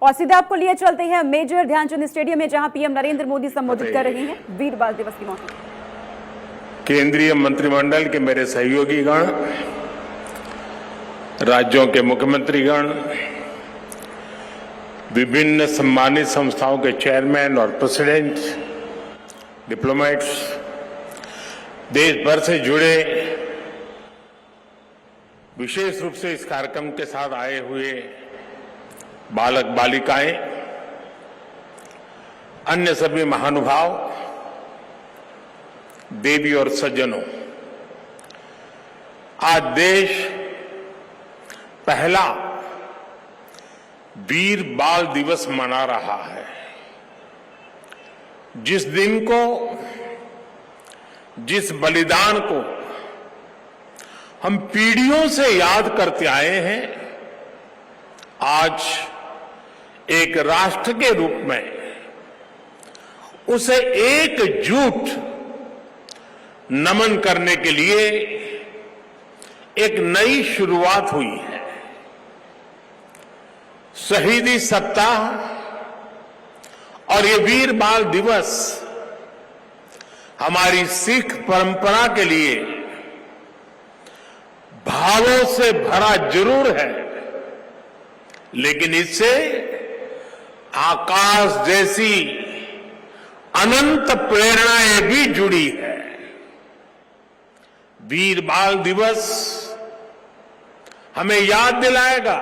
और सीधे आपको लिए चलते हैं मेजर ध्यानचंद स्टेडियम में, जहां पीएम नरेंद्र मोदी संबोधित कर रहे हैं वीर बाल दिवस की मौके पर। केंद्रीय मंत्रिमंडल के मेरे सहयोगीगण, राज्यों के मुख्यमंत्रीगण, विभिन्न सम्मानित संस्थाओं के चेयरमैन और प्रेसिडेंट, डिप्लोमेट्स, देश भर से जुड़े विशेष रूप से इस कार्यक्रम के साथ आए हुए बालक बालिकाएं, अन्य सभी महानुभाव, देवी और सज्जनों, आज देश पहला वीर बाल दिवस मना रहा है। जिस दिन को, जिस बलिदान को हम पीढ़ियों से याद करते आए हैं, आज एक राष्ट्र के रूप में उसे एकजुट नमन करने के लिए एक नई शुरुआत हुई है। शहीदी सप्ताह और ये वीर बाल दिवस हमारी सिख परंपरा के लिए भावों से भरा जरूर है, लेकिन इससे आकाश जैसी अनंत प्रेरणाएं भी जुड़ी है। वीर बाल दिवस हमें याद दिलाएगा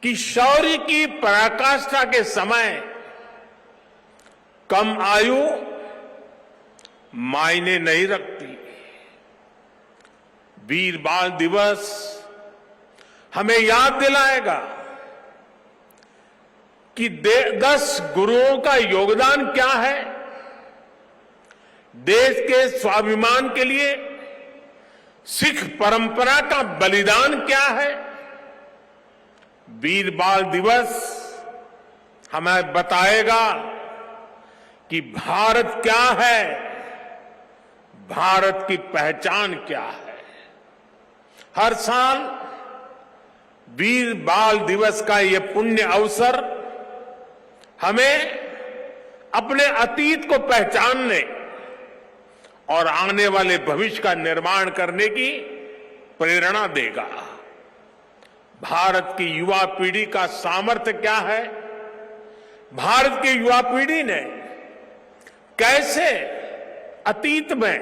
कि शौर्य की पराकाष्ठा के समय कम आयु मायने नहीं रखती। वीर बाल दिवस हमें याद दिलाएगा कि 10 गुरुओं का योगदान क्या है, देश के स्वाभिमान के लिए सिख परंपरा का बलिदान क्या है। वीर बाल दिवस हमें बताएगा कि भारत क्या है, भारत की पहचान क्या है। हर साल वीर बाल दिवस का ये पुण्य अवसर हमें अपने अतीत को पहचानने और आने वाले भविष्य का निर्माण करने की प्रेरणा देगा। भारत की युवा पीढ़ी का सामर्थ्य क्या है, भारत की युवा पीढ़ी ने कैसे अतीत में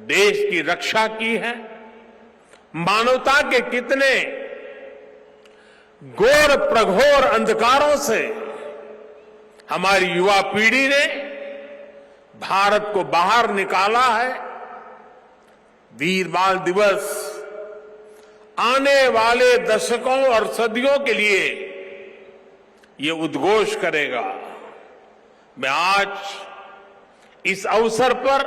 देश की रक्षा की है, मानवता के कितने घोर प्रघोर अंधकारों से हमारी युवा पीढ़ी ने भारत को बाहर निकाला है। वीर बाल दिवस आने वाले दशकों और सदियों के लिए ये उद्घोष करेगा। मैं आज इस अवसर पर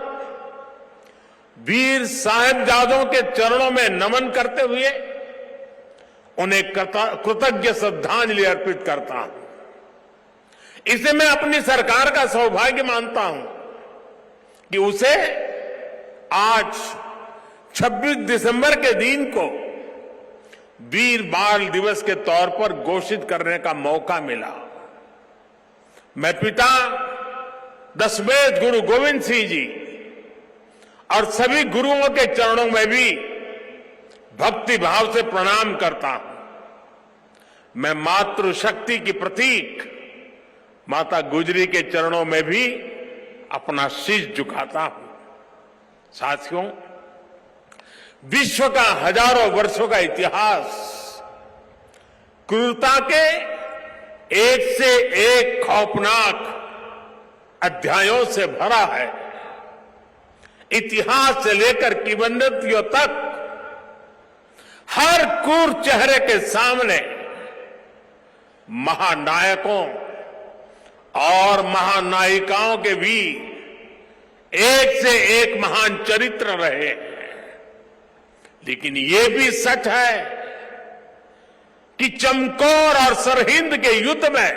वीर साहिबजादों के चरणों में नमन करते हुए उन्हें कृतज्ञ श्रद्धांजलि अर्पित करता हूं। इसे मैं अपनी सरकार का सौभाग्य मानता हूं कि उसे आज 26 दिसंबर के दिन को वीर बाल दिवस के तौर पर घोषित करने का मौका मिला। मैं पिता दशमेध गुरु गोविंद सिंह जी और सभी गुरुओं के चरणों में भी भक्ति भाव से प्रणाम करता हूं। मैं मातृशक्ति की प्रतीक माता गुजरी के चरणों में भी अपना शीश झुकाता हूं। साथियों, विश्व का हजारों वर्षों का इतिहास क्रूरता के एक से एक खौफनाक अध्यायों से भरा है। इतिहास से लेकर किंवदंतियों तक हर क्रूर चेहरे के सामने महानायकों और महानायिकाओं के भी एक से एक महान चरित्र रहे हैं। लेकिन ये भी सच है कि चमकौर और सरहिंद के युद्ध में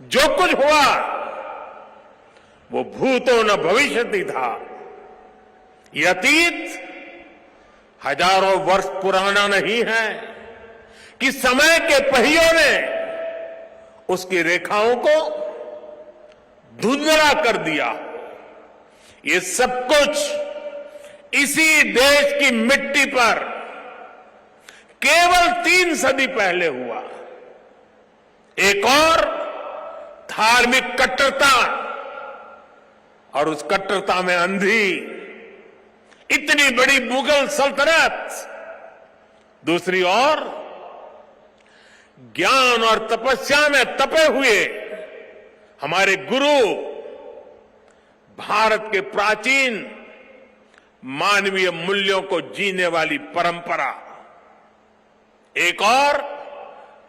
जो कुछ हुआ वो भूतो न भविष्यति था। ये अतीत हजारों वर्ष पुराना नहीं है, कि समय के पहियों ने उसकी रेखाओं को धुंधला कर दिया। ये सब कुछ इसी देश की मिट्टी पर केवल 3 सदी पहले हुआ। एक और धार्मिक कट्टरता, और उस कट्टरता में अंधी इतनी बड़ी मुगल सल्तनत, दूसरी ओर ज्ञान और तपस्या में तपे हुए हमारे गुरु, भारत के प्राचीन मानवीय मूल्यों को जीने वाली परंपरा, एक और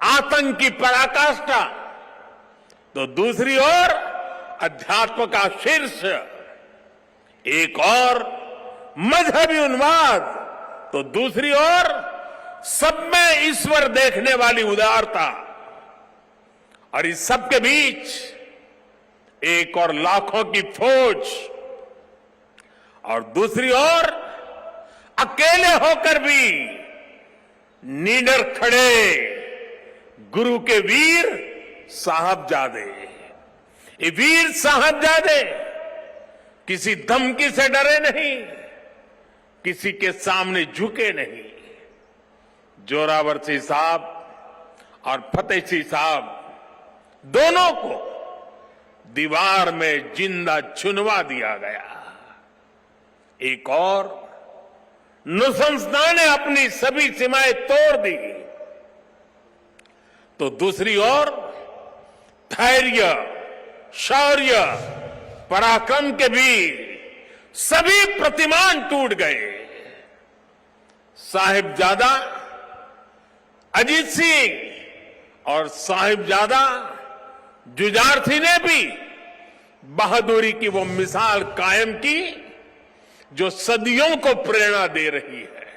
आतंक की पराकाष्ठा, तो दूसरी ओर अध्यात्म का शीर्ष, एक और मजहबी उन्माद, तो दूसरी ओर सब में ईश्वर देखने वाली उदारता, और इस सब के बीच एक और लाखों की फौज, और दूसरी ओर अकेले होकर भी निडर खड़े गुरु के वीर साहबजादे। ये वीर साहबजादे किसी धमकी से डरे नहीं, किसी के सामने झुके नहीं। जोरावर सिंह साहब और फतेह सिंह साहब दोनों को दीवार में जिंदा चुनवा दिया गया। एक और नृशंसता ने अपनी सभी सीमाएं तोड़ दी, तो दूसरी ओर धैर्य, शौर्य, पराक्रम के भी सभी प्रतिमान टूट गए। साहिबजादा अजीत सिंह और साहिबजादा जुझार सिंह ने भी बहादुरी की वो मिसाल कायम की जो सदियों को प्रेरणा दे रही है।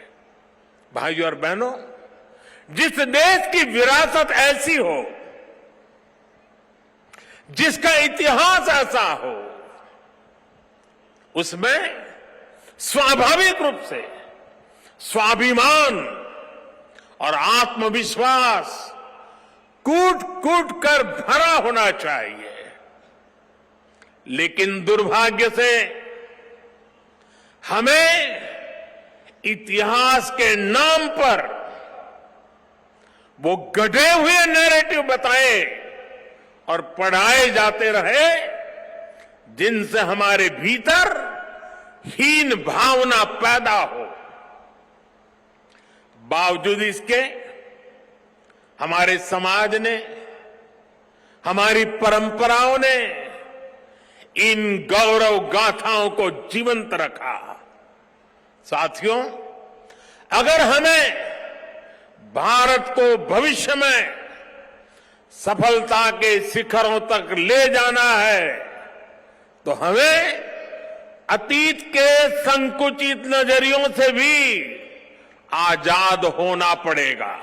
भाइयों और बहनों, जिस देश की विरासत ऐसी हो, जिसका इतिहास ऐसा हो, उसमें स्वाभाविक रूप से स्वाभिमान और आत्मविश्वास कूट कूट कर भरा होना चाहिए। लेकिन दुर्भाग्य से हमें इतिहास के नाम पर वो गढ़े हुए नैरेटिव बताए और पढ़ाए जाते रहे, जिनसे हमारे भीतर हीन भावना पैदा हो। बावजूद इसके हमारे समाज ने, हमारी परंपराओं ने इन गौरव गाथाओं को जीवंत रखा। साथियों, अगर हमें भारत को भविष्य में सफलता के शिखरों तक ले जाना है, तो हमें अतीत के संकुचित नजरियों से भी आजाद होना पड़ेगा।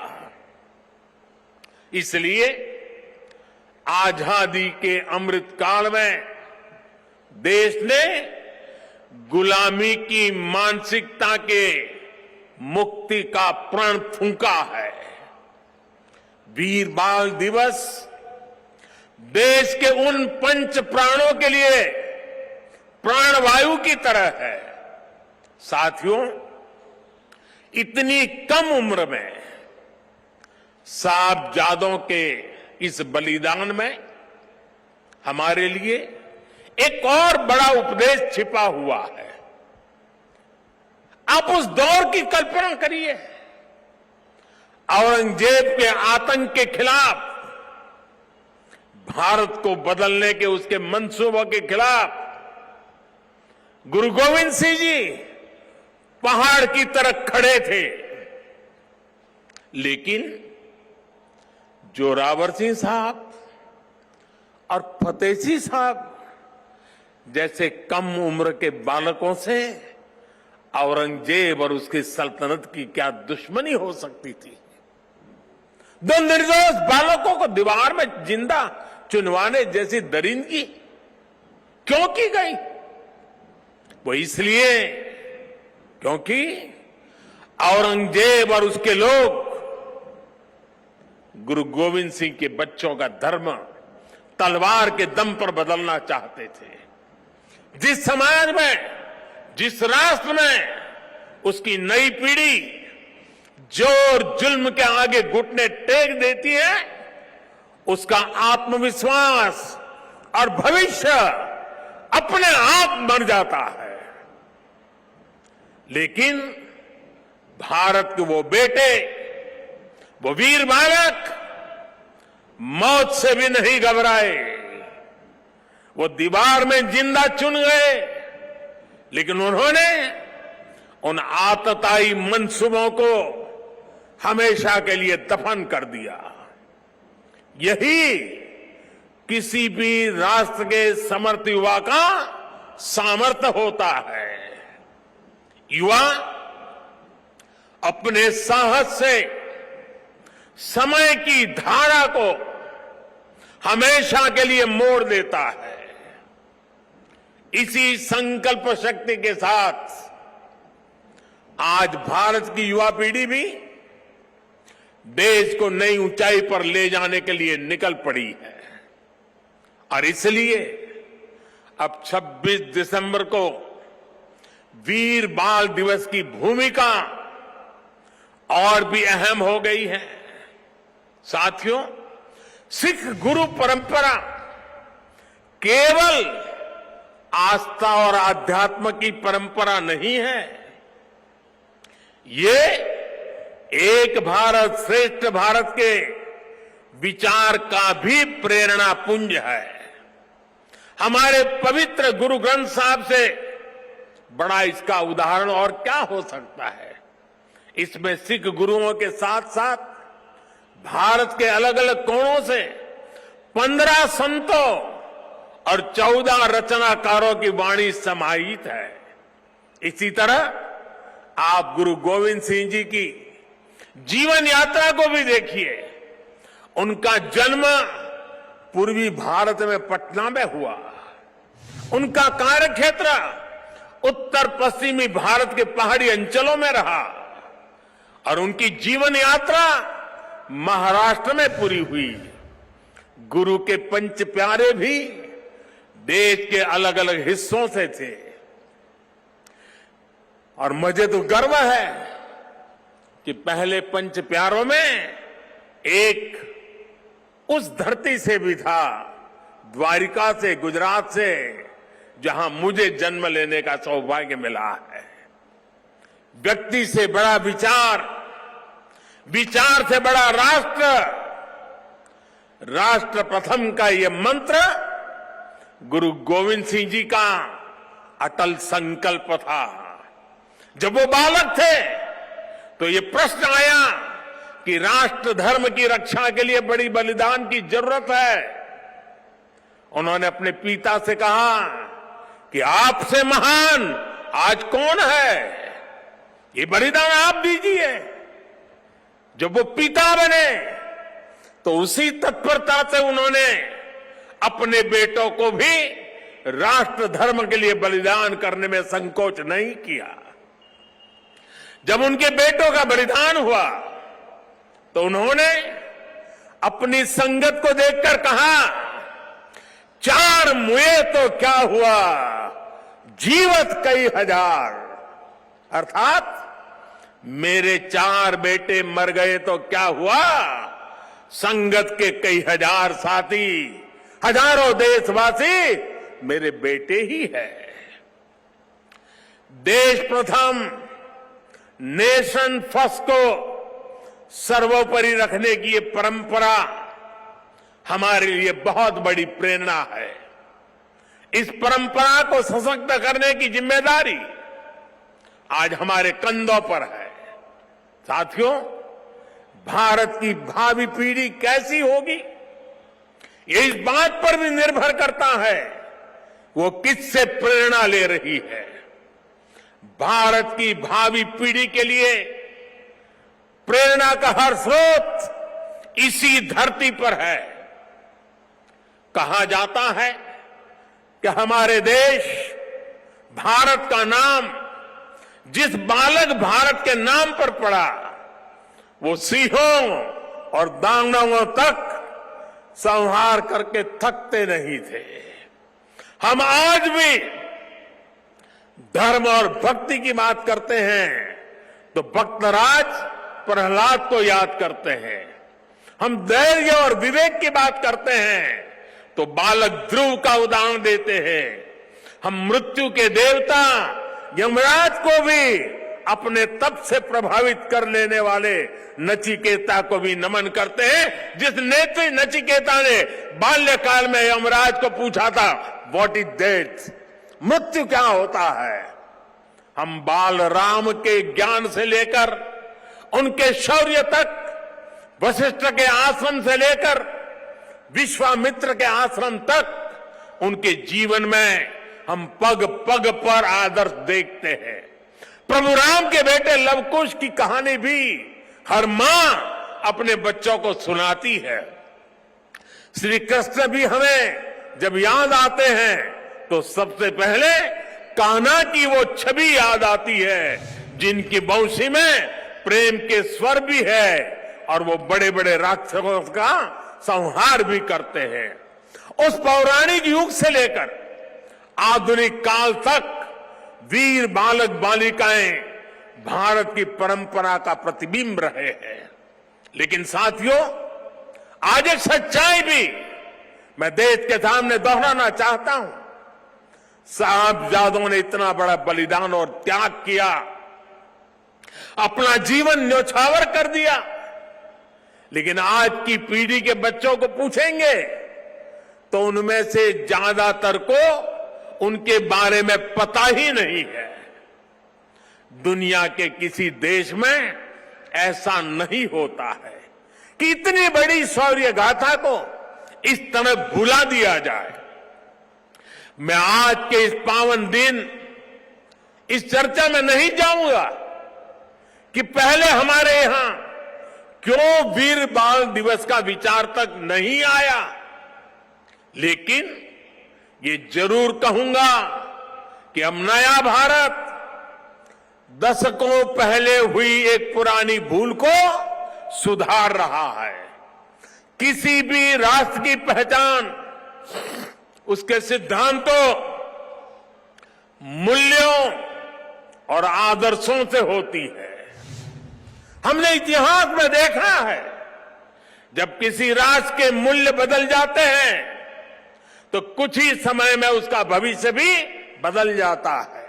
इसलिए आजादी के अमृत काल में देश ने गुलामी की मानसिकता के मुक्ति का प्रण फूंका है। वीर बाल दिवस देश के उन पंच प्राणों के लिए प्राणवायु की तरह है। साथियों, इतनी कम उम्र में साहबजादों के इस बलिदान में हमारे लिए एक और बड़ा उपदेश छिपा हुआ है। आप उस दौर की कल्पना करिए, औरंगजेब के आतंक के खिलाफ, भारत को बदलने के उसके मंसूबों के खिलाफ गुरु गोविंद सिंह जी पहाड़ की तरह खड़े थे। लेकिन जोरावर सिंह साहब और फतेह सिंह साहब जैसे कम उम्र के बालकों से औरंगजेब और उसकी सल्तनत की क्या दुश्मनी हो सकती थी। दो निर्दोष बालकों को दीवार में जिंदा चुनवाने जैसी दरिंदगी क्यों की गई? वो इसलिए क्योंकि औरंगजेब और उसके लोग गुरु गोविंद सिंह के बच्चों का धर्म तलवार के दम पर बदलना चाहते थे। जिस समाज में, जिस राष्ट्र में उसकी नई पीढ़ी जोर जुल्म के आगे घुटने टेक देती है, उसका आत्मविश्वास और भविष्य अपने आप मर जाता है। लेकिन भारत के वो बेटे, वो वीर बालक मौत से भी नहीं घबराए। वो दीवार में जिंदा चुन गए, लेकिन उन्होंने उन आतताई मंसूबों को हमेशा के लिए दफन कर दिया। यही किसी भी राष्ट्र के समर्थ युवा का सामर्थ्य होता है। युवा अपने साहस से समय की धारा को हमेशा के लिए मोड़ देता है। इसी संकल्प शक्ति के साथ आज भारत की युवा पीढ़ी भी देश को नई ऊंचाई पर ले जाने के लिए निकल पड़ी है। और इसलिए अब 26 दिसंबर को वीर बाल दिवस की भूमिका और भी अहम हो गई है। साथियों, सिख गुरु परंपरा केवल आस्था और आध्यात्म की परंपरा नहीं है, ये एक भारत श्रेष्ठ भारत के विचार का भी प्रेरणा पुंज है। हमारे पवित्र गुरु ग्रंथ साहब से बड़ा इसका उदाहरण और क्या हो सकता है। इसमें सिख गुरुओं के साथ साथ भारत के अलग अलग कोणों से 15 संतों और 14 रचनाकारों की वाणी समाहित है। इसी तरह आप गुरु गोविंद सिंह जी की जीवन यात्रा को भी देखिए। उनका जन्म पूर्वी भारत में पटना में हुआ। उनका कार्यक्षेत्र उत्तर पश्चिमी भारत के पहाड़ी अंचलों में रहा और उनकी जीवन यात्रा महाराष्ट्र में पूरी हुई। गुरु के पंच प्यारे भी देश के अलग अलग हिस्सों से थे। और मुझे तो गर्व है कि पहले पंच प्यारों में एक उस धरती से भी था, द्वारिका से, गुजरात से, जहां मुझे जन्म लेने का सौभाग्य मिला है। व्यक्ति से बड़ा विचार, विचार से बड़ा राष्ट्र, राष्ट्र प्रथम का ये मंत्र गुरु गोविंद सिंह जी का अटल संकल्प था। जब वो बालक थे तो ये प्रश्न आया कि राष्ट्र धर्म की रक्षा के लिए बड़ी बलिदान की जरूरत है। उन्होंने अपने पिता से कहा कि आपसे महान आज कौन है, ये बलिदान आप दीजिए। जब वो पिता बने तो उसी तत्परता से उन्होंने अपने बेटों को भी राष्ट्र धर्म के लिए बलिदान करने में संकोच नहीं किया। जब उनके बेटों का बलिदान हुआ तो उन्होंने अपनी संगत को देखकर कहा, 4 मुए तो क्या हुआ, जीवत कई हजार। अर्थात मेरे 4 बेटे मर गए तो क्या हुआ, संगत के कई हजार साथी, हजारों देशवासी मेरे बेटे ही है। देश प्रथम, नेशन फर्स्ट को सर्वोपरि रखने की ये परंपरा हमारे लिए बहुत बड़ी प्रेरणा है। इस परंपरा को सशक्त करने की जिम्मेदारी आज हमारे कंधों पर है। साथियों, भारत की भावी पीढ़ी कैसी होगी, ये इस बात पर भी निर्भर करता है वो किससे प्रेरणा ले रही है। भारत की भावी पीढ़ी के लिए प्रेरणा का हर स्रोत इसी धरती पर है। कहा जाता है कि हमारे देश भारत का नाम जिस बालक भारत के नाम पर पड़ा, वो सिंहों और दानवों तक संहार करके थकते नहीं थे। हम आज भी धर्म और भक्ति की बात करते हैं तो भक्तराज प्रहलाद को याद करते हैं। हम धैर्य और विवेक की बात करते हैं तो बालक ध्रुव का उदाहरण देते हैं। हम मृत्यु के देवता यमराज को भी अपने तप से प्रभावित कर लेने वाले नचिकेता को भी नमन करते हैं, जिस नेत्री नचिकेता ने बाल्यकाल में यमराज को पूछा था, व्हाट इज डेथ, मृत्यु क्या होता है। हम बाल राम के ज्ञान से लेकर उनके शौर्य तक, वशिष्ठ के आश्रम से लेकर विश्वामित्र के आश्रम तक, उनके जीवन में हम पग पग पर आदर्श देखते हैं। प्रभु राम के बेटे लवकुश की कहानी भी हर मां अपने बच्चों को सुनाती है। श्री कृष्ण भी हमें जब याद आते हैं तो सबसे पहले कान्हा की वो छवि याद आती है, जिनकी बंशी में प्रेम के स्वर भी है और वो बड़े बड़े राक्षसों का संहार भी करते हैं। उस पौराणिक युग से लेकर आधुनिक काल तक वीर बालक बालिकाएं भारत की परंपरा का प्रतिबिंब रहे हैं। लेकिन साथियों, आज एक सच्चाई भी मैं देश के सामने दोहराना चाहता हूं। साहबजादों ने इतना बड़ा बलिदान और त्याग किया, अपना जीवन न्यौछावर कर दिया, लेकिन आज की पीढ़ी के बच्चों को पूछेंगे तो उनमें से ज्यादातर को उनके बारे में पता ही नहीं है। दुनिया के किसी देश में ऐसा नहीं होता है कि इतनी बड़ी शौर्य गाथा को इस तरह भुला दिया जाए। मैं आज के इस पावन दिन इस चर्चा में नहीं जाऊंगा कि पहले हमारे यहां क्यों वीर बाल दिवस का विचार तक नहीं आया, लेकिन ये जरूर कहूंगा कि अब नया भारत दशकों पहले हुई एक पुरानी भूल को सुधार रहा है। किसी भी राष्ट्र की पहचान उसके सिद्धांतों, मूल्यों और आदर्शों से होती है। हमने इतिहास में देखा है, जब किसी राष्ट्र के मूल्य बदल जाते हैं तो कुछ ही समय में उसका भविष्य भी बदल जाता है।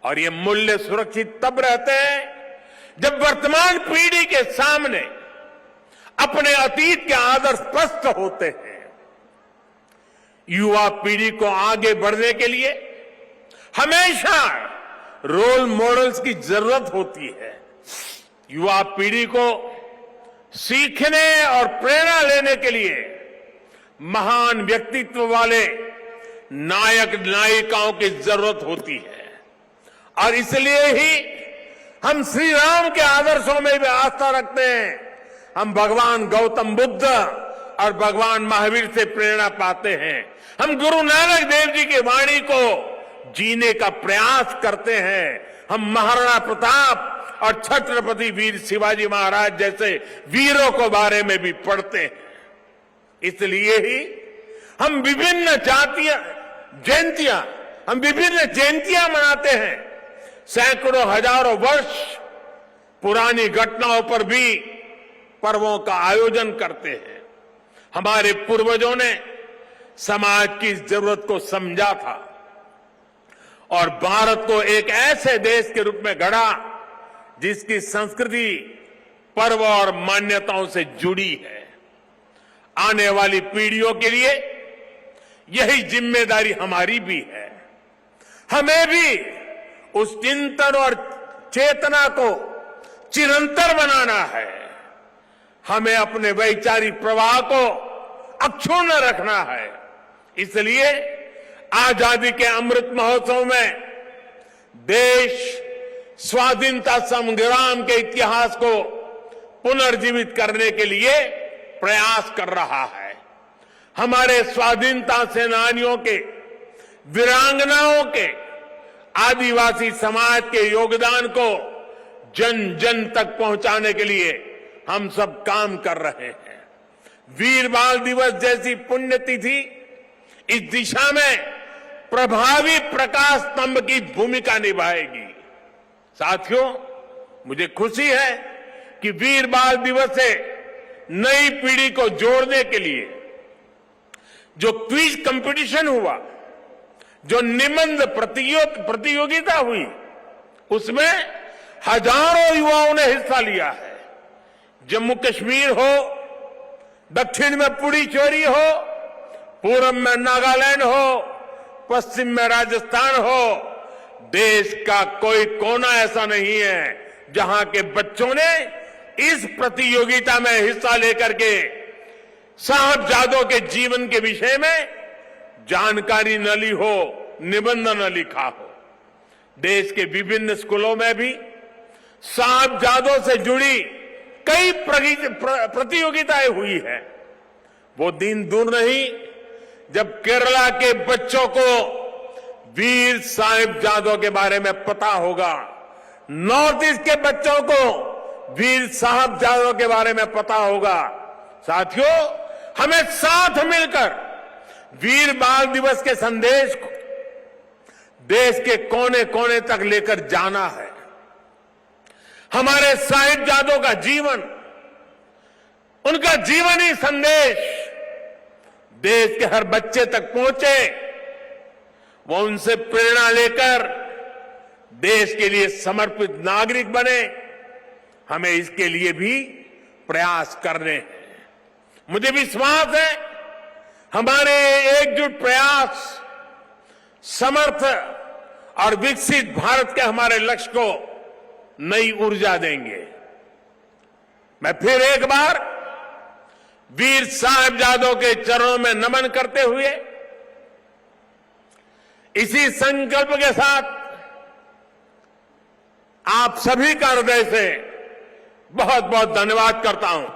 और ये मूल्य सुरक्षित तब रहते हैं जब वर्तमान पीढ़ी के सामने अपने अतीत के आदर्श स्पष्ट होते हैं। युवा पीढ़ी को आगे बढ़ने के लिए हमेशा रोल मॉडल्स की जरूरत होती है। युवा पीढ़ी को सीखने और प्रेरणा लेने के लिए महान व्यक्तित्व वाले नायक नायिकाओं की जरूरत होती है। और इसलिए ही हम श्री राम के आदर्शों में भी आस्था रखते हैं। हम भगवान गौतम बुद्ध और भगवान महावीर से प्रेरणा पाते हैं। हम गुरु नानक देव जी की वाणी को जीने का प्रयास करते हैं। हम महाराणा प्रताप और छत्रपति वीर शिवाजी महाराज जैसे वीरों के बारे में भी पढ़ते हैं। इसलिए ही हम विभिन्न जयंतियां मनाते हैं। सैकड़ों हजारों वर्ष पुरानी घटनाओं पर भी पर्वों का आयोजन करते हैं। हमारे पूर्वजों ने समाज की जरूरत को समझा था और भारत को एक ऐसे देश के रूप में गढ़ा जिसकी संस्कृति पर्व और मान्यताओं से जुड़ी है। आने वाली पीढ़ियों के लिए यही जिम्मेदारी हमारी भी है। हमें भी उस चिंतन और चेतना को चिरंतर बनाना है। हमें अपने वैचारिक प्रवाह को अक्षुण्ण रखना है। इसलिए आजादी के अमृत महोत्सव में देश स्वाधीनता संग्राम के इतिहास को पुनर्जीवित करने के लिए प्रयास कर रहा है। हमारे स्वाधीनता सेनानियों के, वीरांगनाओं के, आदिवासी समाज के योगदान को जन जन तक पहुंचाने के लिए हम सब काम कर रहे हैं। वीर बाल दिवस जैसी पुण्यतिथि इस दिशा में प्रभावी प्रकाश स्तंभ की भूमिका निभाएगी। साथियों, मुझे खुशी है कि वीर बाल दिवस से नई पीढ़ी को जोड़ने के लिए जो क्विज कंपटीशन हुआ, जो निबंध प्रतियोगिता हुई, उसमें हजारों युवाओं ने हिस्सा लिया है। जम्मू कश्मीर हो, दक्षिण में पुडुचेरी हो, पूर्व में नागालैंड हो, पश्चिम में राजस्थान हो, देश का कोई कोना ऐसा नहीं है जहां के बच्चों ने इस प्रतियोगिता में हिस्सा लेकर के साहबजादों के जीवन के विषय में जानकारी न ली हो, निबंध न लिखा हो। देश के विभिन्न स्कूलों में भी साहबजादों से जुड़ी कई प्रतियोगिताएं हुई है। वो दिन दूर नहीं जब केरला के बच्चों को वीर साहिबजादों के बारे में पता होगा, नॉर्थ ईस्ट के बच्चों को वीर साहिबजादों के बारे में पता होगा। साथियों, हमें साथ मिलकर वीर बाल दिवस के संदेश को देश के कोने कोने तक लेकर जाना है। हमारे साहिबजादों का जीवन, उनका जीवनी संदेश देश के हर बच्चे तक पहुंचे, वो उनसे प्रेरणा लेकर देश के लिए समर्पित नागरिक बने। हमें इसके लिए भी प्रयास करने हैं। मुझे विश्वास है हमारे एकजुट प्रयास समर्थ और विकसित भारत के हमारे लक्ष्य को नई ऊर्जा देंगे। मैं फिर एक बार वीर साहिबजादों के चरणों में नमन करते हुए इसी संकल्प के साथ आप सभी का हृदय से बहुत बहुत धन्यवाद करता हूं।